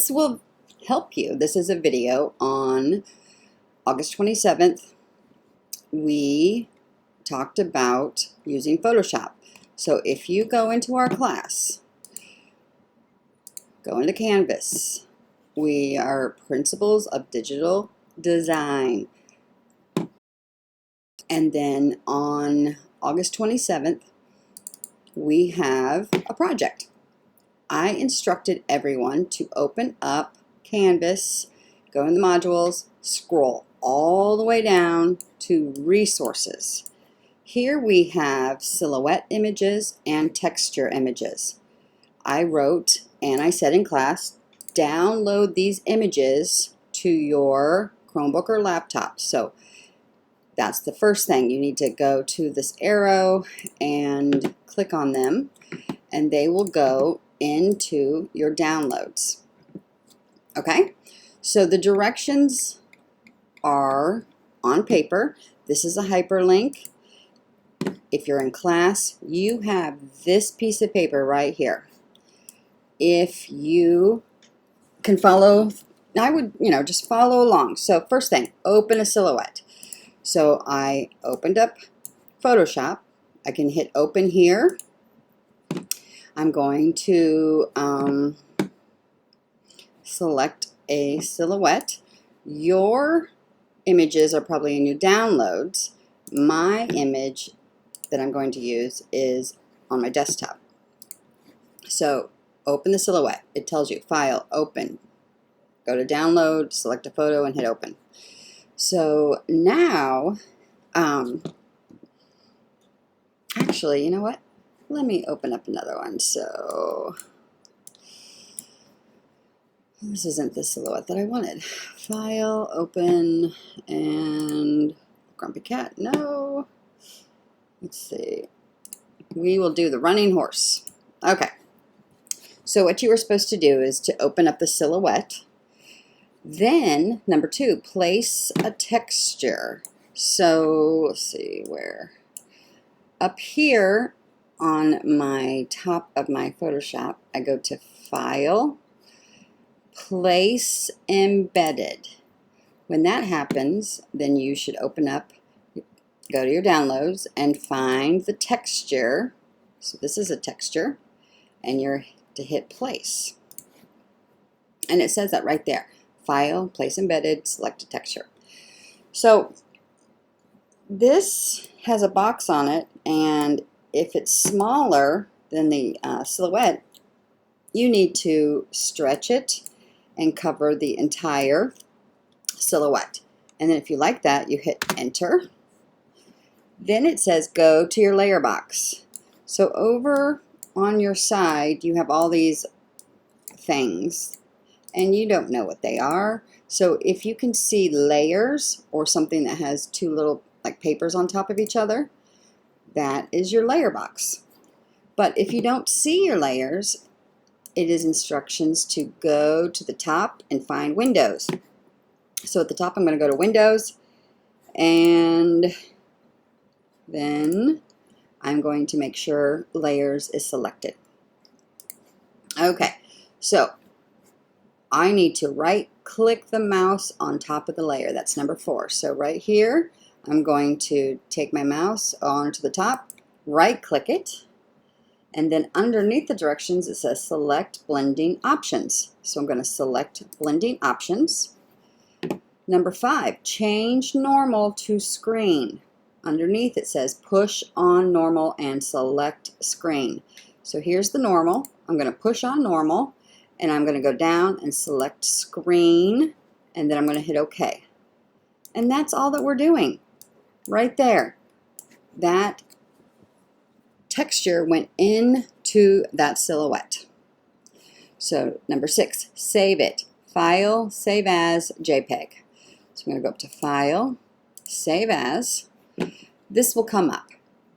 this will help you. This is a video on August 27th. We talked about using Photoshop. So if you go into our class, go into Canvas, we are Principles of Digital Design. And then on August 27th, we have a project. I instructed everyone to open up Canvas, go in the modules, scroll all the way down to resources. Here we have silhouette images and texture images. I wrote and I said in class, download these images to your Chromebook or laptop. So that's the first thing. You need to go to this arrow and click on them, and they will go into your downloads. Okay, so the directions are on paper. This is a hyperlink. If you're in class, you have this piece of paper right here. If you can follow, I would, just follow along. So first thing, open a silhouette. So I opened up Photoshop. I can hit open here. I'm going to select a silhouette. Your images are probably in your downloads. My image that I'm going to use is on my desktop. So open the silhouette. It tells you File, Open. Go to Download, select a photo, and hit Open. So now, actually, you know what? Let me open up another one. So this isn't the silhouette that I wanted. File, Open, and Grumpy Cat. No. Let's see. We will do the running horse. Okay. So what you were supposed to do is to open up the silhouette. Then, number 2, place a texture. So, let's see where. Up here on my top of my Photoshop, I go to File, Place Embedded. When that happens, then you should open up, go to your downloads, and find the texture. So this is a texture, and you're to hit Place. And it says that right there. File, Place Embedded, select a texture. So this has a box on it, and if it's smaller than the silhouette, you need to stretch it and cover the entire silhouette. And then if you like that, you hit Enter. Then it says go to your layer box. So over on your side, you have all these things, and you don't know what they are. So if you can see layers or something that has two little like papers on top of each other, that is your layer box. But if you don't see your layers, it is instructions to go to the top and find Windows. So at the top, I'm going to go to Windows, and then I'm going to make sure Layers is selected. Okay, so I need to right-click the mouse on top of the layer. That's number 4. So right here, I'm going to take my mouse onto the top, right-click it, and then underneath the directions, it says Select Blending Options. So I'm going to select Blending Options. Number 5, change normal to screen. Underneath it says push on normal and select screen. So here's the normal. I'm going to push on normal, and I'm going to go down and select screen, and then I'm going to hit OK. And that's all that we're doing right there. That texture went into that silhouette. So number 6, save it. File, Save As, JPEG. So I'm going to go up to File, Save As. This will come up.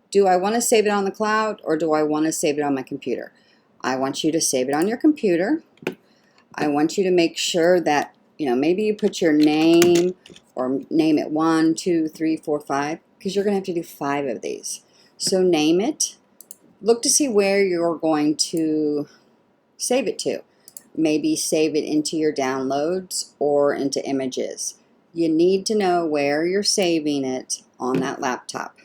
Do I want to save it on the cloud, or do I want to save it on my computer? I want you to save it on your computer. I want you to make sure that, maybe you put your name, or name it 1, 2, 3, 4, 5, because you're going to have to do 5 of these. So name it. Look to see where you're going to save it to. maybe save it into your downloads or into images. You need to know where you're saving it on that laptop.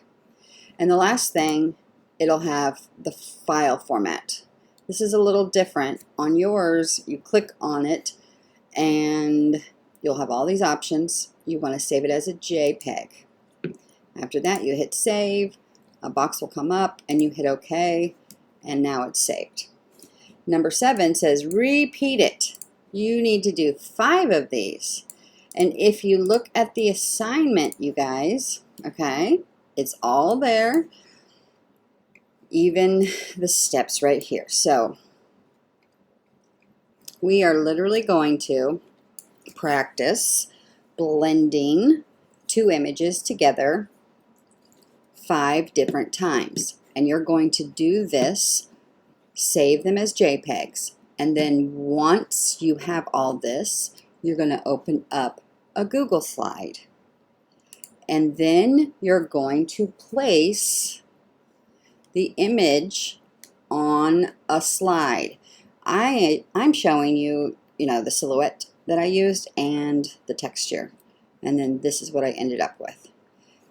And the last thing, it'll have the file format. This is a little different. On yours, you click on it and you'll have all these options. You want to save it as a JPEG. After that, you hit save, a box will come up and you hit OK, and now it's saved. Number 7 says repeat it. You need to do 5 of these. And if you look at the assignment, you guys, okay, it's all there, even the steps right here. So we are literally going to practice blending 2 images together 5 different times. And you're going to do this, save them as JPEGs, and then once you have all this, you're going to open up a Google slide. And then you're going to place the image on a slide. I'm showing you, the silhouette that I used and the texture. And then this is what I ended up with.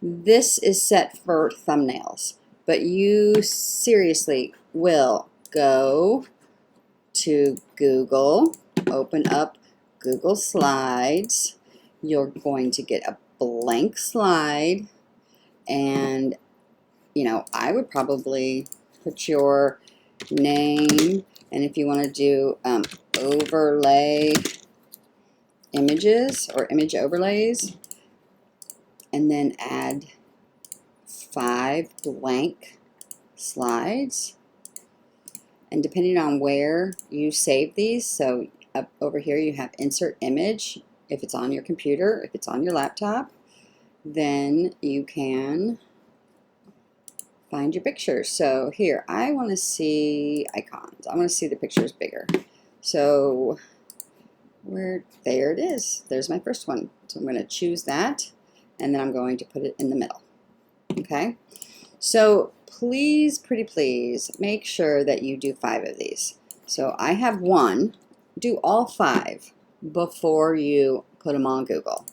This is set for thumbnails, but you seriously will go to Google, open up Google Slides. You're going to get a blank slide, and I would probably put your name, and if you want to do overlay images or image overlays, and then add 5 blank slides. And depending on where you save these, so up over here you have insert image. If it's on your computer, if it's on your laptop, then you can find your pictures. So here, I want to see icons. I want to see the pictures bigger. So there it is. There's my first one. So I'm going to choose that, and then I'm going to put it in the middle. Okay? So please, pretty please, make sure that you do 5 of these. So I have 1. Do all 5 before you put them on Google.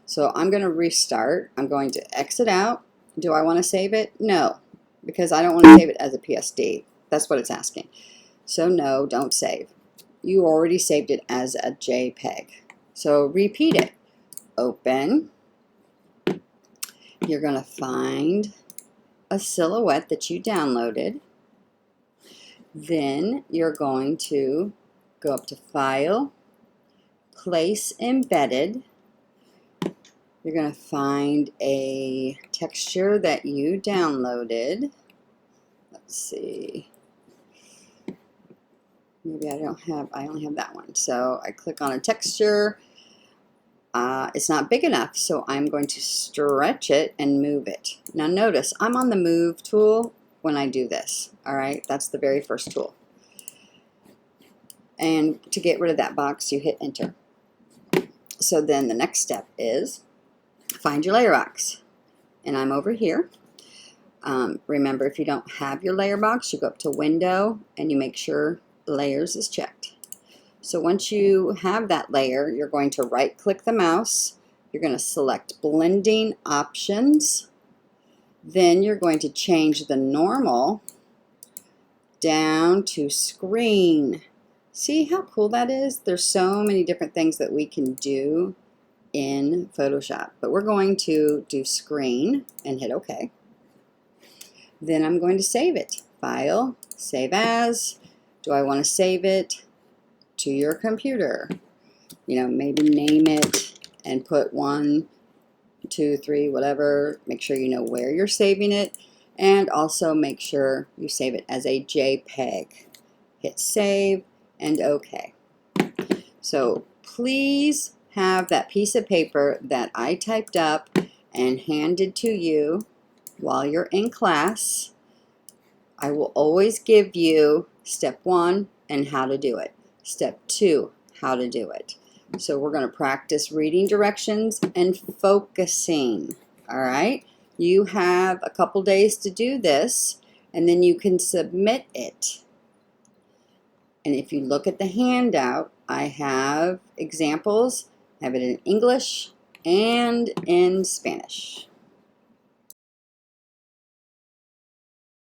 So I'm going to restart. I'm going to exit out. Do I want to save it? No, because I don't want to save it as a PSD. That's what it's asking. So no, don't save. You already saved it as a JPEG. So repeat it. Open. You're going to find a silhouette that you downloaded. Then you're going to go up to File, Place Embedded. You're going to find a texture that you downloaded. Let's see. Maybe I only have that one. So I click on a texture. It's not big enough, so I'm going to stretch it and move it. Now notice, I'm on the Move tool when I do this. All right, that's the very first tool. And to get rid of that box, you hit Enter. So then the next step is find your layer box. And I'm over here. Remember, if you don't have your layer box, you go up to Window and you make sure Layers is checked. So once you have that layer, you're going to right-click the mouse. You're going to select Blending Options. Then you're going to change the normal down to Screen. See how cool that is? There's so many different things that we can do in Photoshop. But we're going to do Screen and hit OK. Then I'm going to save it. File, Save As. Do I want to save it to your computer? Maybe name it and put 1, 2, 3, whatever. Make sure you know where you're saving it, and also make sure you save it as a JPEG. Hit Save and OK. So please have that piece of paper that I typed up and handed to you while you're in class. I will always give you step 1 and how to do it. Step 2, how to do it. So we're going to practice reading directions and focusing. All right? You have a couple days to do this, and then you can submit it. And if you look at the handout, I have examples. I have it in English and in Spanish.